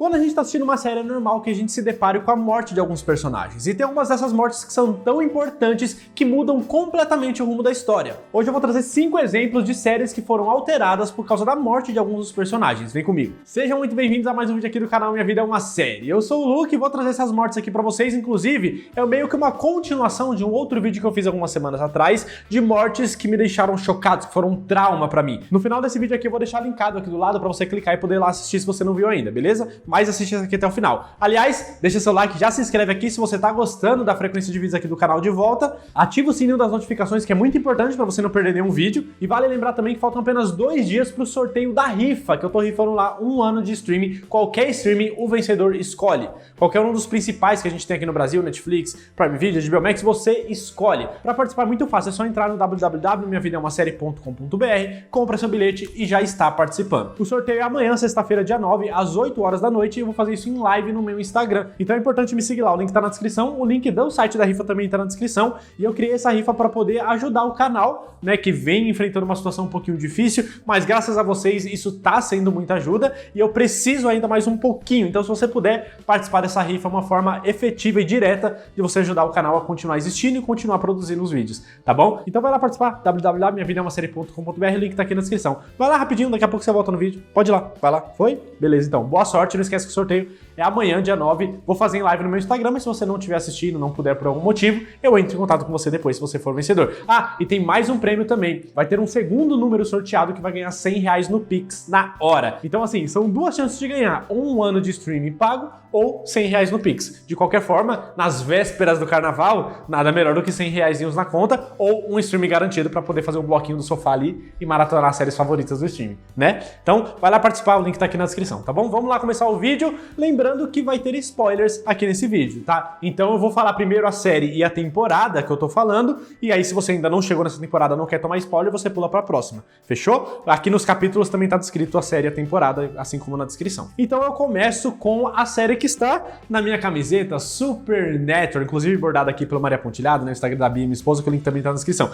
Quando a gente tá assistindo uma série, é normal que a gente se depare com a morte de alguns personagens. E tem algumas dessas mortes que são tão importantes que mudam completamente o rumo da história. Hoje eu vou trazer 5 exemplos de séries que foram alteradas por causa da morte de alguns dos personagens. Vem comigo. Sejam muito bem-vindos a mais um vídeo aqui do canal Minha Vida é uma Série. Eu sou o Luke e vou trazer essas mortes aqui pra vocês. Inclusive, é meio que uma continuação de um outro vídeo que eu fiz algumas semanas atrás, de mortes que me deixaram chocados, que foram um trauma pra mim. No final desse vídeo aqui eu vou deixar linkado aqui do lado pra você clicar e poder ir lá assistir se você não viu ainda, beleza? Mas assiste isso aqui até o final. Aliás, deixa seu like, já se inscreve aqui se você tá gostando da frequência de vídeos aqui do canal de volta. Ativa o sininho das notificações, que é muito importante pra você não perder nenhum vídeo. E vale lembrar também que faltam apenas 2 dias pro sorteio da rifa, que eu tô rifando lá 1 ano de streaming. Qualquer streaming, o vencedor escolhe. Qualquer um dos principais que a gente tem aqui no Brasil, Netflix, Prime Video, HBO Max, você escolhe. Pra participar é muito fácil, é só entrar no www.minhavidaeumaserie.com.br, compra seu bilhete e já está participando. O sorteio é amanhã, sexta-feira, dia 9, às 8 horas da noite, e eu vou fazer isso em live no meu Instagram. Então é importante me seguir lá, o link tá na descrição, o link do site da rifa também tá na descrição, e eu criei essa rifa para poder ajudar o canal, né, que vem enfrentando uma situação um pouquinho difícil, mas graças a vocês isso tá sendo muita ajuda, e eu preciso ainda mais um pouquinho. Então se você puder participar dessa rifa, é uma forma efetiva e direta de você ajudar o canal a continuar existindo e continuar produzindo os vídeos, tá bom? Então vai lá participar, www.minhavidaeumaserie.com.br, o link tá aqui na descrição. Vai lá rapidinho, daqui a pouco você volta no vídeo. Pode ir lá, vai lá. Foi? Beleza, então. Boa sorte, não esquece que o sorteio é amanhã, dia 9. Vou fazer em live no meu Instagram, mas se você não estiver assistindo, não puder por algum motivo, eu entro em contato com você depois, se você for vencedor. Ah, e tem mais um prêmio também. Vai ter um segundo número sorteado que vai ganhar R$100 no Pix na hora. Então assim, são 2 chances de ganhar. 1 ano de streaming pago ou R$100 no Pix. De qualquer forma, nas vésperas do carnaval, nada melhor do que R$100 na conta ou um streaming garantido para poder fazer um bloquinho do sofá ali e maratonar as séries favoritas do streaming, né? Então, vai lá participar, o link tá aqui na descrição, tá bom? Vamos lá começar o vídeo, lembrando que vai ter spoilers aqui nesse vídeo, tá? Então eu vou falar primeiro a série e a temporada que eu tô falando, e aí se você ainda não chegou nessa temporada, não quer tomar spoiler, você pula pra próxima, fechou? Aqui nos capítulos também tá descrito a série e a temporada, assim como na descrição. Então eu começo com a série que está na minha camiseta, Supernatural, inclusive bordada aqui pelo Maria Pontilhado, no Instagram da Bia, minha esposa, que o link também tá na descrição.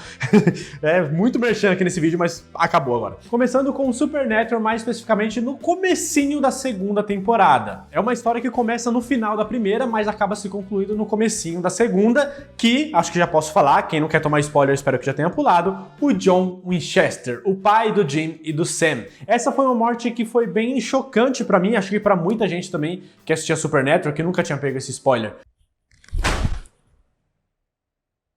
É muito merchan aqui nesse vídeo, mas acabou agora. Começando com Supernatural, mais especificamente no comecinho da segunda temporada. É uma história que começa no final da primeira, mas acaba se concluindo no comecinho da segunda, que, acho que já posso falar, quem não quer tomar spoiler, espero que já tenha pulado, o John Winchester, o pai do Jim e do Sam. Essa foi uma morte que foi bem chocante pra mim, acho que pra muita gente também que assistia Supernatural, que nunca tinha pego esse spoiler.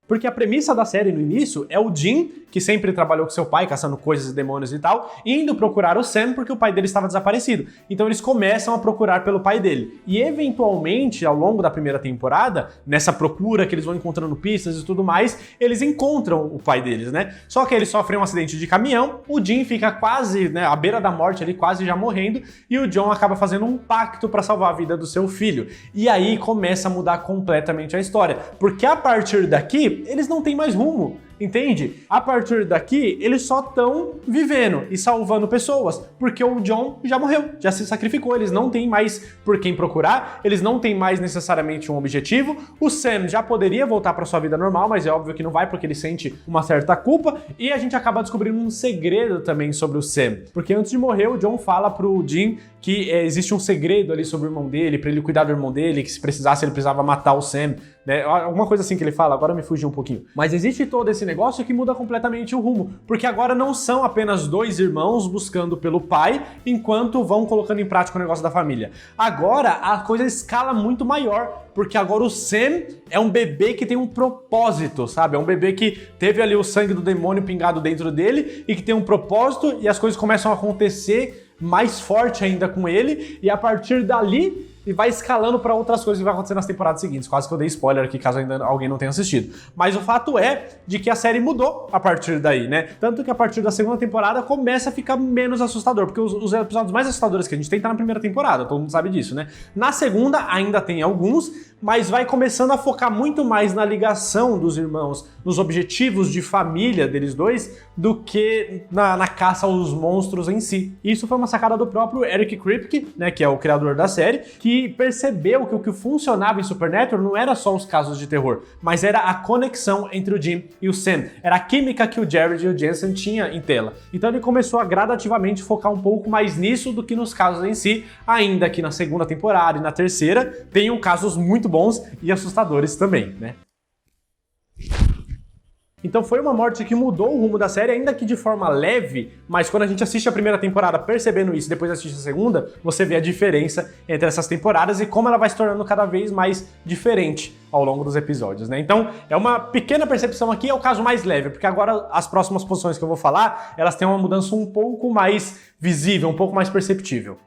Porque a premissa da série no início é o Jim, que sempre trabalhou com seu pai, caçando coisas e demônios e tal, indo procurar o Sam porque o pai dele estava desaparecido. Então eles começam a procurar pelo pai dele. E eventualmente, ao longo da primeira temporada, nessa procura que eles vão encontrando pistas e tudo mais, eles encontram o pai deles, né? Só que eles sofrem um acidente de caminhão, o Jim fica quase, né, à beira da morte ali, quase já morrendo, e o John acaba fazendo um pacto para salvar a vida do seu filho. E aí começa a mudar completamente a história, porque a partir daqui, eles não têm mais rumo. Entende? A partir daqui, eles só estão vivendo e salvando pessoas, porque o John já morreu, já se sacrificou, eles não têm mais por quem procurar, eles não têm mais necessariamente um objetivo. O Sam já poderia voltar para sua vida normal, mas é óbvio que não vai, porque ele sente uma certa culpa, e a gente acaba descobrindo um segredo também sobre o Sam, porque antes de morrer, o John fala pro Jim que existe um segredo ali sobre o irmão dele, para ele cuidar do irmão dele, que se precisasse ele precisava matar o Sam, né? Alguma coisa assim que ele fala, agora me fugiu um pouquinho. Mas existe todo esse negócio que muda completamente o rumo, porque agora não são apenas 2 irmãos buscando pelo pai, enquanto vão colocando em prática o negócio da família. Agora a coisa escala muito maior, porque agora o Sam é um bebê que tem um propósito, sabe? É um bebê que teve ali o sangue do demônio pingado dentro dele e que tem um propósito, e as coisas começam a acontecer mais forte ainda com ele, e a partir dali e vai escalando para outras coisas que vai acontecer nas temporadas seguintes. Quase que eu dei spoiler aqui, caso ainda alguém não tenha assistido. Mas o fato é de que a série mudou a partir daí, né? Tanto que a partir da segunda temporada começa a ficar menos assustador, porque os episódios mais assustadores que a gente tem tá na primeira temporada, todo mundo sabe disso, né? Na segunda ainda tem alguns, mas vai começando a focar muito mais na ligação dos irmãos, nos objetivos de família deles dois, do que na caça aos monstros em si. Isso foi uma sacada do próprio Eric Kripke, né, que é o criador da série, que que percebeu que o que funcionava em Supernatural não era só os casos de terror, mas era a conexão entre o Jim e o Sam. Era a química que o Jared e o Jensen tinham em tela. Então ele começou a gradativamente focar um pouco mais nisso do que nos casos em si, ainda que na segunda temporada e na terceira tenham casos muito bons e assustadores também, né? Então foi uma morte que mudou o rumo da série, ainda que de forma leve, mas quando a gente assiste a primeira temporada percebendo isso e depois assiste a segunda, você vê a diferença entre essas temporadas e como ela vai se tornando cada vez mais diferente ao longo dos episódios, né? Então é uma pequena percepção aqui, é o caso mais leve, porque agora as próximas posições que eu vou falar, elas têm uma mudança um pouco mais visível, um pouco mais perceptível.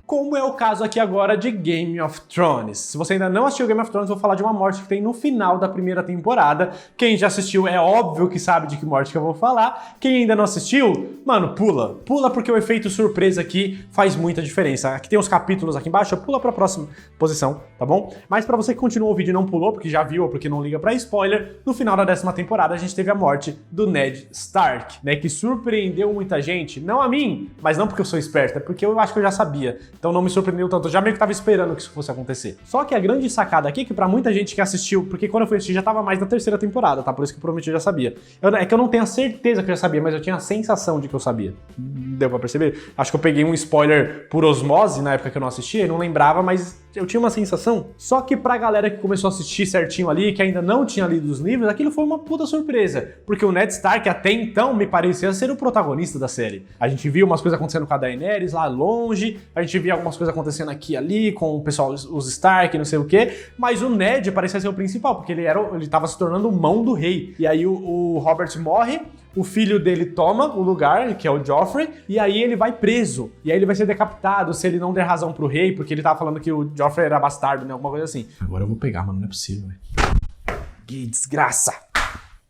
Como é o caso aqui agora de Game of Thrones. Se você ainda não assistiu Game of Thrones, eu vou falar de uma morte que tem no final da primeira temporada. Quem já assistiu é óbvio que sabe de que morte que eu vou falar. Quem ainda não assistiu, mano, pula. Pula porque o efeito surpresa aqui faz muita diferença. Aqui tem os capítulos aqui embaixo, pula pra próxima posição, tá bom? Mas pra você que continuou o vídeo e não pulou, porque já viu ou porque não liga pra spoiler, no final da 10ª temporada a gente teve a morte do Ned Stark, né? Que surpreendeu muita gente. Não a mim, mas não porque eu sou esperto, é porque eu acho que eu já sabia. Então não me surpreendeu tanto, eu já meio que tava esperando que isso fosse acontecer. Só que a grande sacada aqui, que pra muita gente que assistiu, porque quando eu fui assistir já tava mais na 3ª temporada, tá? Por isso que eu provavelmente eu já sabia. É que eu não tenho a certeza que eu já sabia, mas eu tinha a sensação de que eu sabia. Deu pra perceber? Acho que eu peguei um spoiler por osmose na época que eu não assistia e não lembrava, mas eu tinha uma sensação. Só que pra galera que começou a assistir certinho ali, que ainda não tinha lido os livros, aquilo foi uma puta surpresa. Porque o Ned Stark até então me parecia ser o protagonista da série. A gente viu umas coisas acontecendo com a Daenerys lá longe, a gente via algumas coisas acontecendo aqui e ali, com o pessoal, os Stark, não sei o quê, mas o Ned parecia ser o principal, porque ele tava se tornando mão do rei. E aí o Robert morre, o filho dele toma o lugar, que é o Joffrey, e aí ele vai preso. E aí ele vai ser decapitado se ele não der razão pro rei, porque ele tava falando que o Joffrey era bastardo, né? Alguma coisa assim. Agora eu vou pegar, mano, não é possível, velho. Que desgraça!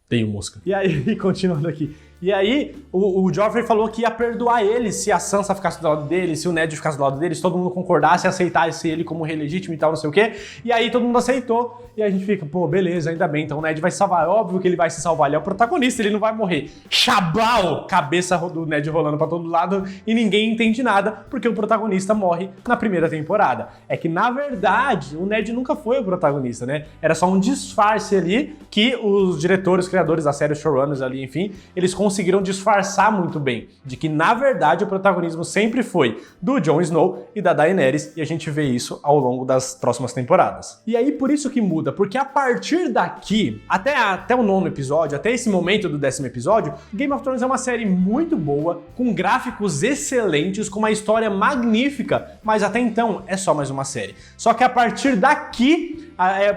Tenho mosca. E aí, continuando aqui. E aí, o Joffrey falou que ia perdoar ele se a Sansa ficasse do lado dele, se o Ned ficasse do lado dele, se todo mundo concordasse e aceitasse ele como rei legítimo e tal, não sei o quê. E aí todo mundo aceitou. E a gente fica, pô, beleza, ainda bem. Então o Ned vai se salvar. É óbvio que ele vai se salvar. Ele é o protagonista, ele não vai morrer. Chablau! Cabeça do Ned rolando pra todo lado e ninguém entende nada, porque o protagonista morre na primeira temporada. É que, na verdade, o Ned nunca foi o protagonista, né? Era só um disfarce ali que os diretores, criadores da série, os showrunners ali, enfim, eles conseguiram disfarçar muito bem, de que na verdade o protagonismo sempre foi do Jon Snow e da Daenerys, e a gente vê isso ao longo das próximas temporadas. E aí por isso que muda, porque a partir daqui, até o 9º episódio, até esse momento do 10º episódio, Game of Thrones é uma série muito boa, com gráficos excelentes, com uma história magnífica, mas até então é só mais uma série. Só que a partir daqui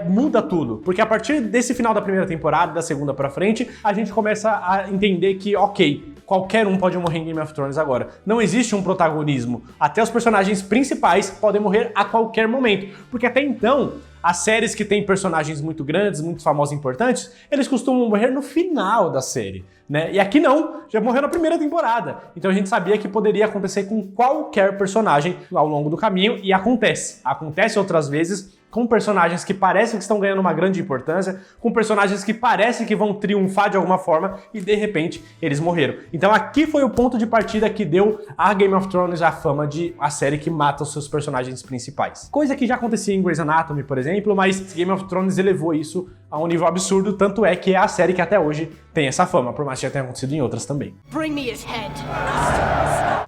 muda tudo, porque a partir desse final da primeira temporada, da segunda pra frente, a gente começa a entender que, ok, qualquer um pode morrer em Game of Thrones agora. Não existe um protagonismo. Até os personagens principais podem morrer a qualquer momento, porque até então, as séries que têm personagens muito grandes, muito famosos e importantes, eles costumam morrer no final da série, né? E aqui não, já morreu na primeira temporada. Então a gente sabia que poderia acontecer com qualquer personagem ao longo do caminho, e acontece. Acontece outras vezes com personagens que parecem que estão ganhando uma grande importância, com personagens que parecem que vão triunfar de alguma forma e de repente eles morreram. Então aqui foi o ponto de partida que deu a Game of Thrones a fama de a série que mata os seus personagens principais. Coisa que já acontecia em Grey's Anatomy, por exemplo, mas Game of Thrones elevou isso a um nível absurdo, tanto é que é a série que até hoje tem essa fama, por mais que já tenha acontecido em outras também. Bring me his head.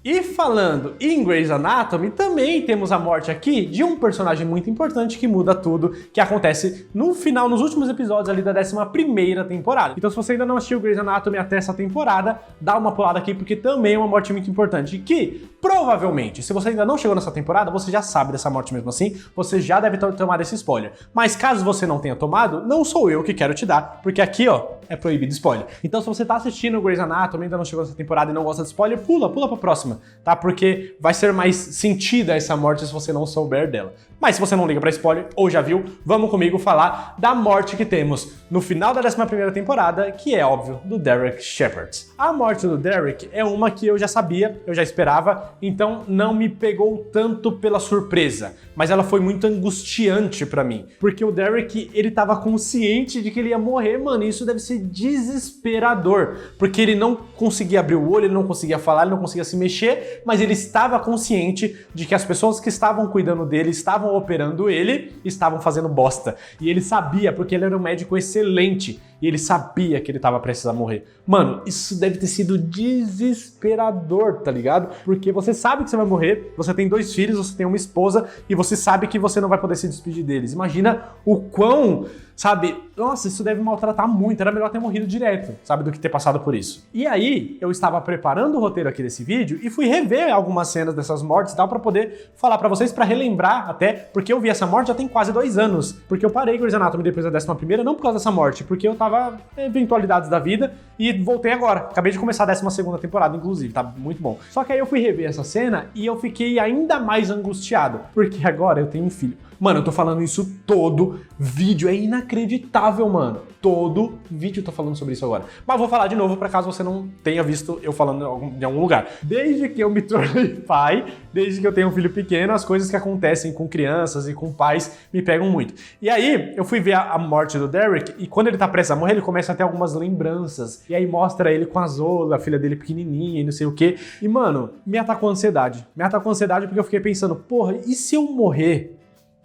E falando em Grey's Anatomy, também temos a morte aqui de um personagem muito importante que muda tudo, que acontece no final, nos últimos episódios ali da 11ª temporada. Então se você ainda não assistiu Grey's Anatomy até essa temporada, dá uma pulada aqui, porque também é uma morte muito importante, que provavelmente, se você ainda não chegou nessa temporada, você já sabe dessa morte mesmo assim, você já deve ter tomado esse spoiler. Mas caso você não tenha tomado, não sou eu que quero te dar, porque aqui, ó, é proibido spoiler. Então se você tá assistindo Grey's Anatomy, ainda não chegou nessa temporada e não gosta de spoiler, pula pra próxima, tá? Porque vai ser mais sentida essa morte se você não souber dela. Mas se você não liga pra spoiler, ou já viu, vamos comigo falar da morte que temos no final da 11ª temporada, que é, óbvio, do Derek Shepherd. A morte do Derek é uma que eu já sabia, eu já esperava, então não me pegou tanto pela surpresa, mas ela foi muito angustiante pra mim, porque o Derek, ele tava consciente de que ele ia morrer, mano, e isso deve ser ser desesperador, porque ele não conseguia abrir o olho, ele não conseguia falar, ele não conseguia se mexer, mas ele estava consciente de que as pessoas que estavam cuidando dele, estavam operando ele, estavam fazendo bosta. E ele sabia, porque ele era um médico excelente, e ele sabia que ele tava prestes a morrer. Mano, isso deve ter sido desesperador, tá ligado? Porque você sabe que você vai morrer, você tem 2 filhos, você tem uma esposa, e você sabe que você não vai poder se despedir deles. Imagina o quão, sabe, nossa, isso deve maltratar muito, era melhor ter morrido direto, sabe, do que ter passado por isso. E aí, eu estava preparando o roteiro aqui desse vídeo e fui rever algumas cenas dessas mortes e tal, pra poder falar pra vocês, pra relembrar até, porque eu vi essa morte já tem quase 2 anos, porque eu parei Grey's Anatomy depois da 11ª, não por causa dessa morte, porque eu tava eventualidades da vida e voltei agora. Acabei de começar a 12ª temporada, inclusive, tá muito bom. Só que aí eu fui rever essa cena e eu fiquei ainda mais angustiado, porque agora eu tenho um filho. Mano, eu tô falando isso todo vídeo, é inacreditável, mano. Todo vídeo eu tô falando sobre isso agora. Mas vou falar de novo pra caso você não tenha visto eu falando em algum lugar. Desde que eu me tornei pai, desde que eu tenho um filho pequeno, as coisas que acontecem com crianças e com pais me pegam muito. E aí, eu fui ver a morte do Derek e quando ele tá prestes a morrer, ele começa a ter algumas lembranças. E aí mostra ele com a Zola, a filha dele pequenininha e não sei o quê. E, mano, me atacou ansiedade. Me atacou ansiedade porque eu fiquei pensando, porra, e se eu morrer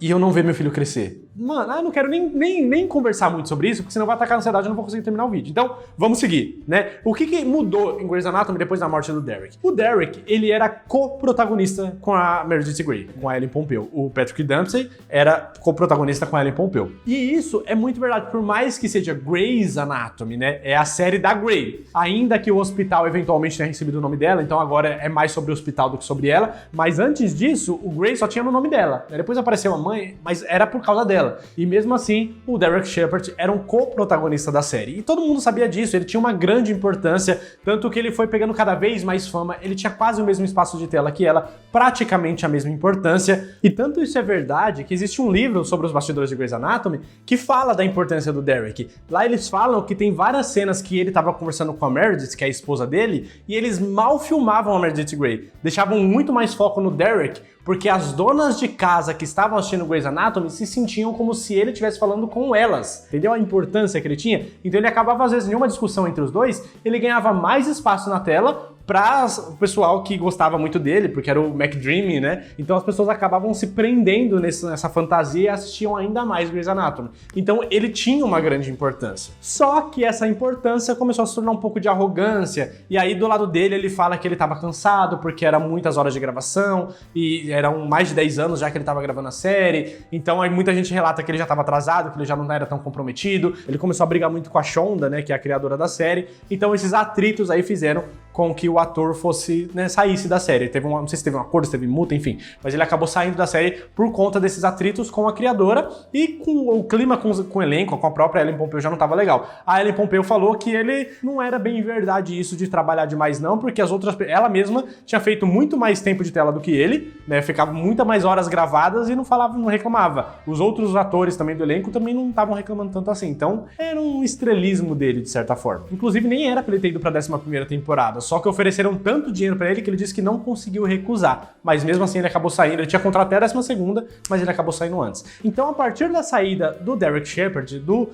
e eu não ver meu filho crescer? Mano, eu não quero nem conversar muito sobre isso, porque senão vai atacar a ansiedade e eu não vou conseguir terminar o vídeo. Então, vamos seguir, né? O que mudou em Grey's Anatomy depois da morte do Derek? O Derek, ele era co-protagonista com a Meredith Grey, com a Ellen Pompeo. O Patrick Dempsey era co-protagonista com a Ellen Pompeo. E isso é muito verdade, por mais que seja Grey's Anatomy, né? É a série da Grey. Ainda que o hospital eventualmente tenha recebido o nome dela, então agora é mais sobre o hospital do que sobre ela. Mas antes disso, o Grey só tinha no nome dela. Depois apareceu a mãe, mas era por causa dela. E mesmo assim, o Derek Shepherd era um co-protagonista da série. E todo mundo sabia disso, ele tinha uma grande importância, tanto que ele foi pegando cada vez mais fama, ele tinha quase o mesmo espaço de tela que ela, praticamente a mesma importância. E tanto isso é verdade que existe um livro sobre os bastidores de Grey's Anatomy que fala da importância do Derek. Lá eles falam que tem várias cenas que ele estava conversando com a Meredith, que é a esposa dele, e eles mal filmavam a Meredith Grey. Deixavam muito mais foco no Derek, porque as donas de casa que estavam assistindo Grey's Anatomy se sentiam como se ele estivesse falando com elas. Entendeu a importância que ele tinha? Então ele acabava, às vezes, em uma discussão entre os dois, ele ganhava mais espaço na tela para o pessoal que gostava muito dele, porque era o McDreamy, né? Então as pessoas acabavam se prendendo nessa fantasia e assistiam ainda mais Grey's Anatomy. Então ele tinha uma grande importância. Só que essa importância começou a se tornar um pouco de arrogância, e aí do lado dele ele fala que ele estava cansado, porque eram muitas horas de gravação, e eram mais de 10 anos já que ele estava gravando a série, então aí muita gente relata que ele já estava atrasado, que ele já não era tão comprometido, ele começou a brigar muito com a Shonda, né, que é a criadora da série, então esses atritos aí fizeram com que o ator fosse, né, saísse da série. Não sei se teve um acordo, se teve multa, enfim. Mas ele acabou saindo da série por conta desses atritos com a criadora e com o clima com o elenco, com a própria Ellen Pompeo já não estava legal. A Ellen Pompeo falou que ele não era bem verdade isso de trabalhar demais não, porque ela mesma tinha feito muito mais tempo de tela do que ele, né, ficava muitas mais horas gravadas e não falava, não reclamava. Os outros atores também do elenco também não estavam reclamando tanto assim. Então, era um estrelismo dele, de certa forma. Inclusive, nem era pra ele ter ido pra 11ª temporada. Só que ofereceram tanto dinheiro pra ele que ele disse que não conseguiu recusar. Mas mesmo assim ele acabou saindo, ele tinha contrato até a 12ª, mas ele acabou saindo antes. Então a partir da saída do Derek Shepherd, do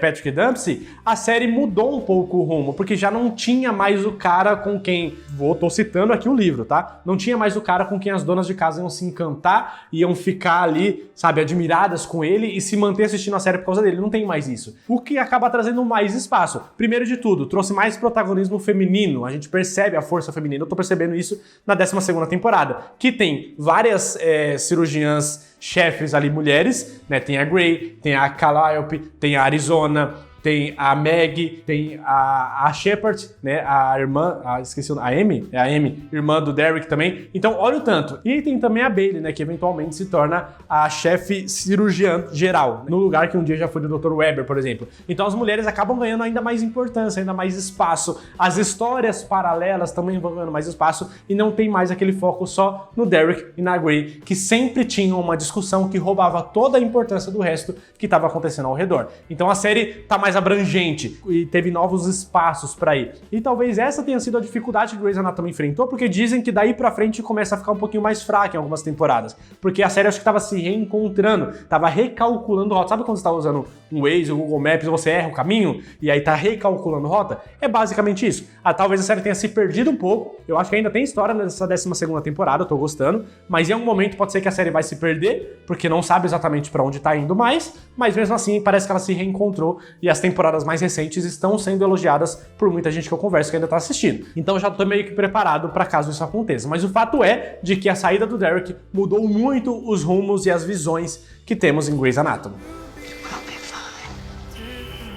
Patrick Dempsey, a série mudou um pouco o rumo, porque já não tinha mais o cara com quem, tô citando aqui o livro, tá? Não tinha mais o cara com quem as donas de casa iam se encantar, iam ficar ali, sabe, admiradas com ele e se manter assistindo a série por causa dele. Não tem mais isso. O que acaba trazendo mais espaço. Primeiro de tudo, trouxe mais protagonismo feminino. A gente percebe a força feminina. Eu tô percebendo isso na 12ª temporada, que tem várias cirurgiãs chefes ali, mulheres, né? Tem a Grey, tem a Calliope, tem a Arizona, tem a Meg, tem a Shepherd, né, a irmã, esqueci a Amy, é a Amy, irmã do Derek também. Então, olha o tanto. E tem também a Bailey, né, que eventualmente se torna a chefe cirurgiã geral, no lugar que um dia já foi do Dr. Webber, por exemplo. Então, as mulheres acabam ganhando ainda mais importância, ainda mais espaço. As histórias paralelas também vão ganhando mais espaço e não tem mais aquele foco só no Derek e na Grey, que sempre tinham uma discussão que roubava toda a importância do resto que estava acontecendo ao redor. Então, a série tá mais abrangente e teve novos espaços para ir. E talvez essa tenha sido a dificuldade que Grey's Anatomy enfrentou, porque dizem que daí pra frente começa a ficar um pouquinho mais fraca em algumas temporadas, porque a série acho que tava se reencontrando, tava recalculando o roteiro. Sabe quando você tá usando um Waze, um Google Maps, você erra o caminho e aí tá recalculando rota? É basicamente isso. Talvez a série tenha se perdido um pouco, eu acho que ainda tem história nessa 12ª temporada, eu tô gostando, mas em algum momento pode ser que a série vai se perder, porque não sabe exatamente pra onde tá indo mais, mas mesmo assim parece que ela se reencontrou e as temporadas mais recentes estão sendo elogiadas por muita gente que eu converso que ainda tá assistindo. Então eu já tô meio que preparado pra caso isso aconteça. Mas o fato é de que a saída do Derek mudou muito os rumos e as visões que temos em Grey's Anatomy.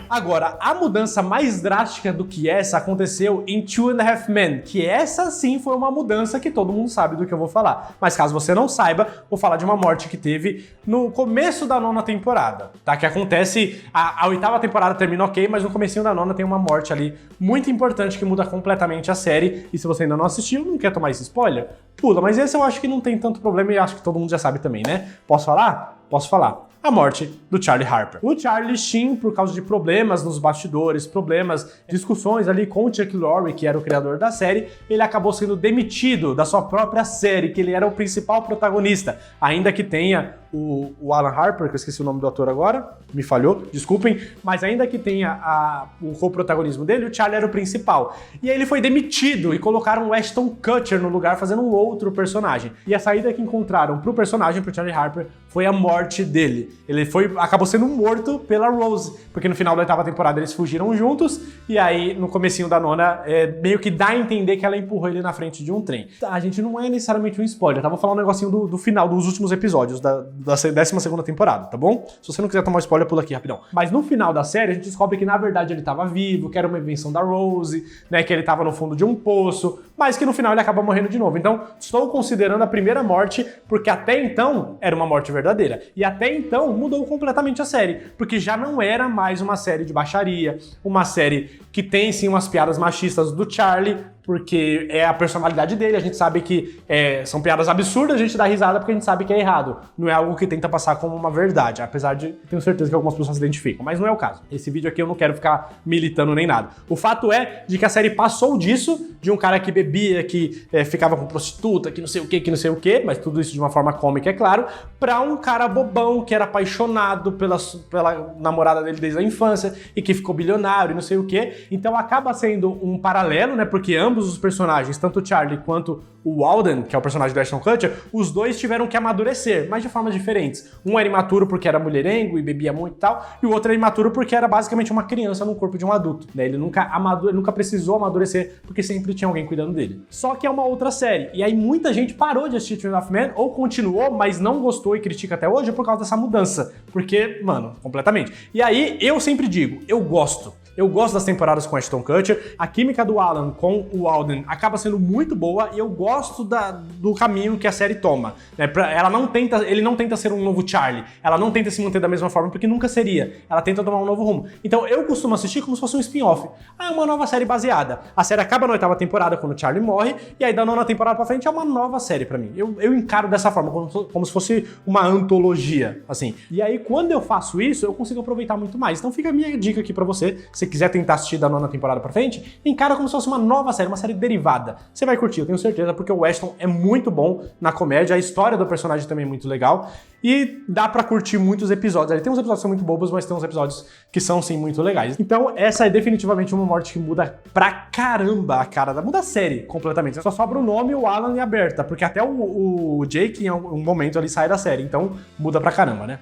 Agora, a mudança mais drástica do que essa aconteceu em Two and a Half Men, que essa sim foi uma mudança que todo mundo sabe do que eu vou falar. Mas caso você não saiba, vou falar de uma morte que teve no começo da 9ª temporada, tá? Que acontece, a 8ª temporada termina ok, mas no comecinho da 9ª tem uma morte ali muito importante que muda completamente a série, e se você ainda não assistiu, não quer tomar esse spoiler, pula. Mas esse eu acho que não tem tanto problema e acho que todo mundo já sabe também, né? Posso falar? Posso falar. A morte do Charlie Harper. O Charlie Sheen, por causa de problemas nos bastidores, problemas, discussões ali com o Chuck Lorre, que era o criador da série, ele acabou sendo demitido da sua própria série, que ele era o principal protagonista, ainda que tenha o Alan Harper, que eu esqueci o nome do ator agora, me falhou, desculpem, mas ainda que tenha o co-protagonismo dele, o Charlie era o principal. E aí ele foi demitido e colocaram o Ashton Kutcher no lugar, fazendo um outro personagem. E a saída que encontraram pro personagem, pro Charlie Harper, foi a morte dele. Ele acabou sendo morto pela Rose, porque no final da 8ª temporada eles fugiram juntos, e aí no comecinho da 9ª, meio que dá a entender que ela empurrou ele na frente de um trem. A gente não é necessariamente um spoiler, tá? Vou falar um negocinho do final, dos últimos episódios da 12ª temporada, tá bom? Se você não quiser tomar um spoiler, pula aqui rapidão. Mas no final da série, a gente descobre que na verdade ele tava vivo, que era uma invenção da Rose, né, que ele tava no fundo de um poço, mas que no final ele acaba morrendo de novo. Então, estou considerando a primeira morte, porque até então era uma morte verdadeira. E até então mudou completamente a série, porque já não era mais uma série de baixaria, uma série que tem sim umas piadas machistas do Charlie, porque é a personalidade dele, a gente sabe que são piadas absurdas, a gente dá risada porque a gente sabe que é errado. Não é algo que tenta passar como uma verdade, apesar de tenho certeza que algumas pessoas se identificam, mas não é o caso. Esse vídeo aqui eu não quero ficar militando nem nada. O fato é de que a série passou disso, de um cara que bebia, que ficava com prostituta, que não sei o que, mas tudo isso de uma forma cômica, é claro, pra um cara bobão que era apaixonado pela namorada dele desde a infância e que ficou bilionário e não sei o que. Então acaba sendo um paralelo, né, porque ambos os personagens, tanto o Charlie quanto o Walden, que é o personagem do Ashton Kutcher, os dois tiveram que amadurecer, mas de formas diferentes. Um era imaturo porque era mulherengo e bebia muito e tal, e o outro era imaturo porque era basicamente uma criança no corpo de um adulto, né? Ele nunca precisou amadurecer porque sempre tinha alguém cuidando dele. Só que é uma outra série, e aí muita gente parou de assistir Two and a Half Men, ou continuou, mas não gostou e critica até hoje por causa dessa mudança, porque, mano, completamente. E aí, eu sempre digo, eu gosto das temporadas com Ashton Kutcher, a química do Alan com o Walden acaba sendo muito boa e eu gosto do caminho que a série toma. Né? Ele não tenta ser um novo Charlie, ela não tenta se manter da mesma forma porque nunca seria, ela tenta tomar um novo rumo. Então eu costumo assistir como se fosse um spin-off. Uma nova série baseada. A série acaba na 8ª temporada quando o Charlie morre e aí da 9ª temporada pra frente é uma nova série pra mim. Eu encaro dessa forma, como se fosse uma antologia, assim. E aí quando eu faço isso, eu consigo aproveitar muito mais. Então fica a minha dica aqui pra você, se quiser tentar assistir da 9ª temporada pra frente, encara como se fosse uma nova série, uma série derivada. Você vai curtir, eu tenho certeza, porque o Ashton é muito bom na comédia, a história do personagem também é muito legal, e dá pra curtir muitos episódios. Tem uns episódios que são muito bobos, mas tem uns episódios que são, sim, muito legais. Então, essa é definitivamente uma morte que muda pra caramba a cara muda a série completamente. Só sobra o nome, o Alan e a Berta, porque até o Jake, em algum momento, ali sai da série. Então, muda pra caramba, né?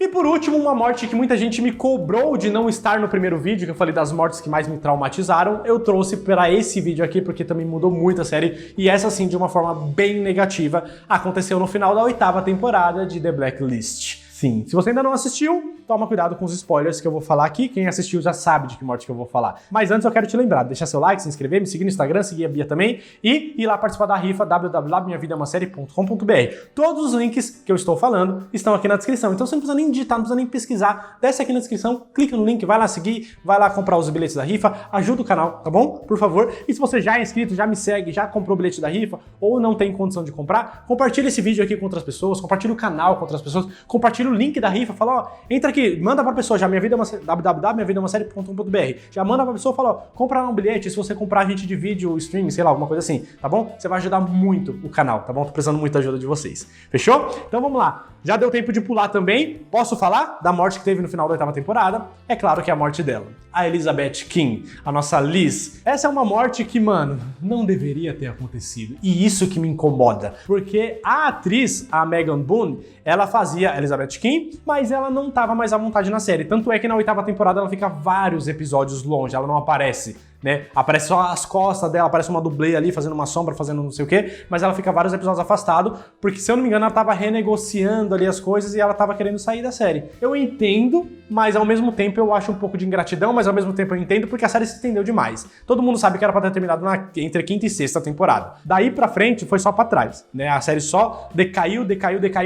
E por último, uma morte que muita gente me cobrou de não estar no primeiro vídeo, que eu falei das mortes que mais me traumatizaram, eu trouxe para esse vídeo aqui, porque também mudou muito a série, e essa sim, de uma forma bem negativa, aconteceu no final da 8ª temporada de The Blacklist. Sim, se você ainda não assistiu, toma cuidado com os spoilers que eu vou falar aqui. Quem assistiu já sabe de que morte que eu vou falar. Mas antes eu quero te lembrar, deixar seu like, se inscrever, me seguir no Instagram, seguir a Bia também e ir lá participar da rifa www.minhavidaemasérie.com.br. Todos os links que eu estou falando estão aqui na descrição. Então você não precisa nem digitar, não precisa nem pesquisar. Desce aqui na descrição, clica no link, vai lá seguir, vai lá comprar os bilhetes da rifa, ajuda o canal, tá bom? Por favor. E se você já é inscrito, já me segue, já comprou o bilhete da rifa ou não tem condição de comprar, compartilha esse vídeo aqui com outras pessoas, compartilha o canal com outras pessoas, compartilha compartilha o link da rifa, fala, ó, entra aqui, manda pra pessoa já, www.minhavidaemasérie.com.br, já manda pra pessoa, fala, ó, compra um bilhete, se você comprar a gente divide o stream, sei lá, alguma coisa assim, tá bom? Você vai ajudar muito o canal, tá bom? Tô precisando muito da ajuda de vocês, fechou? Então vamos lá, já deu tempo de pular também, posso falar da morte que teve no final da 8ª temporada? É claro que é a morte dela, a Elizabeth King, a nossa Liz. Essa é uma morte que, mano, não deveria ter acontecido, e isso que me incomoda, porque a atriz, a Megan Boone, ela fazia a Elizabeth King, mas ela não tava mais à vontade na série, tanto é que na 8ª temporada ela fica vários episódios longe, ela não aparece, né? Aparece só as costas dela, aparece uma dublê ali fazendo uma sombra, fazendo não sei o quê, mas ela fica vários episódios afastado, porque se eu não me engano ela tava renegociando ali as coisas e ela tava querendo sair da série. Eu entendo, mas ao mesmo tempo eu acho um pouco de ingratidão, mas ao mesmo tempo eu entendo porque a série se estendeu demais. Todo mundo sabe que era pra ter terminado entre 5ª e 6ª temporada. Daí pra frente foi só pra trás, né? A série só decaiu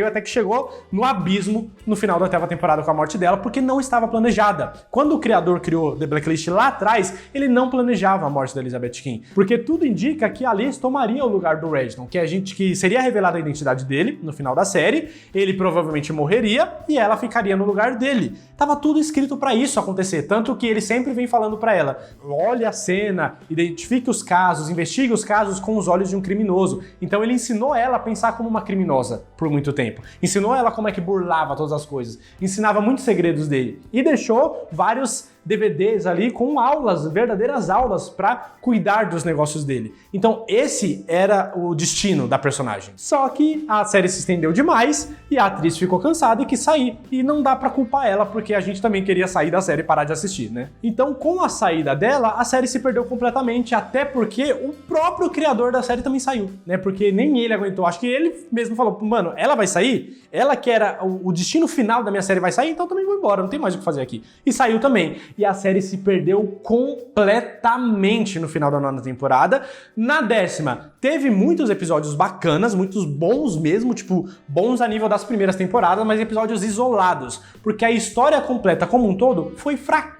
até que chegou no abismo no final da 8ª temporada com a morte dela, porque não estava planejada. Quando o criador criou The Blacklist lá atrás, ele não planejava a morte da Elizabeth King, porque tudo indica que a Liz tomaria o lugar do Reginald, que seria revelada a identidade dele no final da série, ele provavelmente morreria e ela ficaria no lugar dele. Tava tudo escrito pra isso acontecer, tanto que ele sempre vem falando pra ela, olhe a cena, identifique os casos, investigue os casos com os olhos de um criminoso. Então ele ensinou ela a pensar como uma criminosa por muito tempo, ensinou ela como é que burlava todas as coisas, ensinava muitos segredos dele e deixou vários DVDs ali com aulas, verdadeiras aulas para cuidar dos negócios dele. Então esse era o destino da personagem. Só que a série se estendeu demais e a atriz ficou cansada e quis sair. E não dá pra culpar ela, porque a gente também queria sair da série e parar de assistir, né? Então com a saída dela, a série se perdeu completamente, até porque o próprio criador da série também saiu, né? Porque nem ele aguentou. Acho que ele mesmo falou, mano, ela vai sair? Ela que era o destino final da minha série vai sair? Então eu também vou embora, não tem mais o que fazer aqui. E saiu também. E a série se perdeu completamente no final da 9ª temporada. Na 10ª, teve muitos episódios bacanas, muitos bons mesmo, tipo, bons a nível das primeiras temporadas, mas episódios isolados, porque a história completa como um todo foi fraquíssima.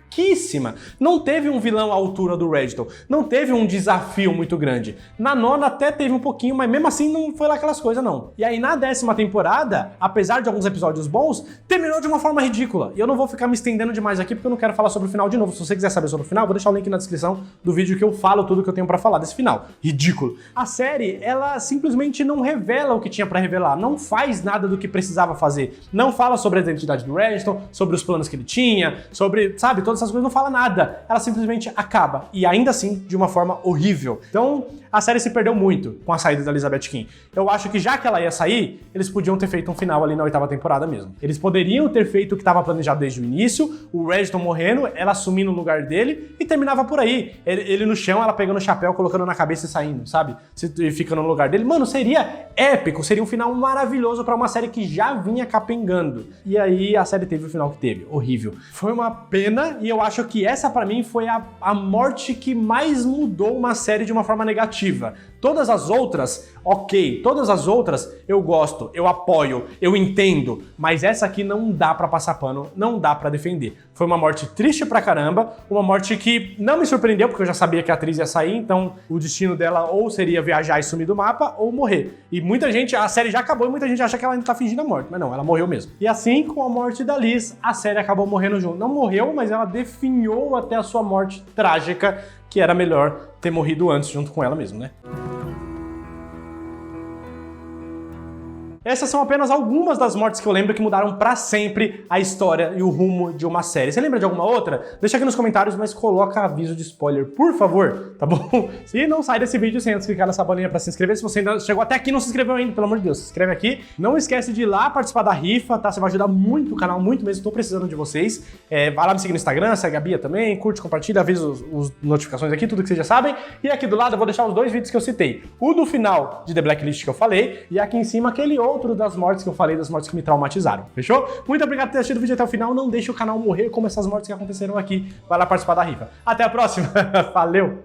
Não teve um vilão à altura do Reginald, não teve um desafio muito grande. Na 9ª até teve um pouquinho, mas mesmo assim não foi lá aquelas coisas não. E aí na 10ª temporada, apesar de alguns episódios bons, terminou de uma forma ridícula. E eu não vou ficar me estendendo demais aqui porque eu não quero falar sobre o final de novo. Se você quiser saber sobre o final, vou deixar o link na descrição do vídeo que eu falo tudo que eu tenho pra falar desse final. Ridículo. A série, ela simplesmente não revela o que tinha pra revelar, não faz nada do que precisava fazer. Não fala sobre a identidade do Reginald, sobre os planos que ele tinha, sobre, sabe, todas essas coisas, não fala nada. Ela simplesmente acaba. E ainda assim, de uma forma horrível. Então, a série se perdeu muito com a saída da Elizabeth King. Eu acho que já que ela ia sair, eles podiam ter feito um final ali na 8ª temporada mesmo. Eles poderiam ter feito o que estava planejado desde o início, o Reginald morrendo, ela assumindo o lugar dele e terminava por aí. Ele no chão, ela pegando o chapéu, colocando na cabeça e saindo, sabe? E ficando no lugar dele. Mano, seria épico, seria um final maravilhoso pra uma série que já vinha capengando. E aí a série teve o final que teve. Horrível. Foi uma pena e eu acho que essa pra mim foi a morte que mais mudou uma série de uma forma negativa. Todas as outras, ok, todas as outras eu gosto, eu apoio, eu entendo, mas essa aqui não dá pra passar pano, não dá pra defender. Foi uma morte triste pra caramba, uma morte que não me surpreendeu, porque eu já sabia que a atriz ia sair, então o destino dela ou seria viajar e sumir do mapa, ou morrer. E muita gente, a série já acabou e muita gente acha que ela ainda tá fingindo a morte, mas não, ela morreu mesmo. E assim, com a morte da Liz, a série acabou morrendo junto. Não morreu, mas ela definhou até a sua morte trágica, que era melhor ter morrido antes junto com ela mesmo, né? Essas são apenas algumas das mortes que eu lembro que mudaram pra sempre a história e o rumo de uma série. Você lembra de alguma outra? Deixa aqui nos comentários, mas coloca aviso de spoiler, por favor, tá bom? E não sai desse vídeo sem antes clicar nessa bolinha pra se inscrever. Se você ainda chegou até aqui e não se inscreveu ainda, pelo amor de Deus, se inscreve aqui. Não esquece de ir lá participar da rifa, tá? Você vai ajudar muito o canal, muito mesmo, tô precisando de vocês. Vai lá me seguir no Instagram, segue a Bia também, curte, compartilha, avisa as notificações aqui, tudo que vocês já sabem. E aqui do lado eu vou deixar os dois vídeos que eu citei. O do final de The Blacklist que eu falei, e aqui em cima aquele outro das mortes que eu falei, das mortes que me traumatizaram, fechou? Muito obrigado por ter assistido o vídeo até o final, não deixe o canal morrer como essas mortes que aconteceram aqui. Vai lá participar da rifa. Até a próxima, valeu!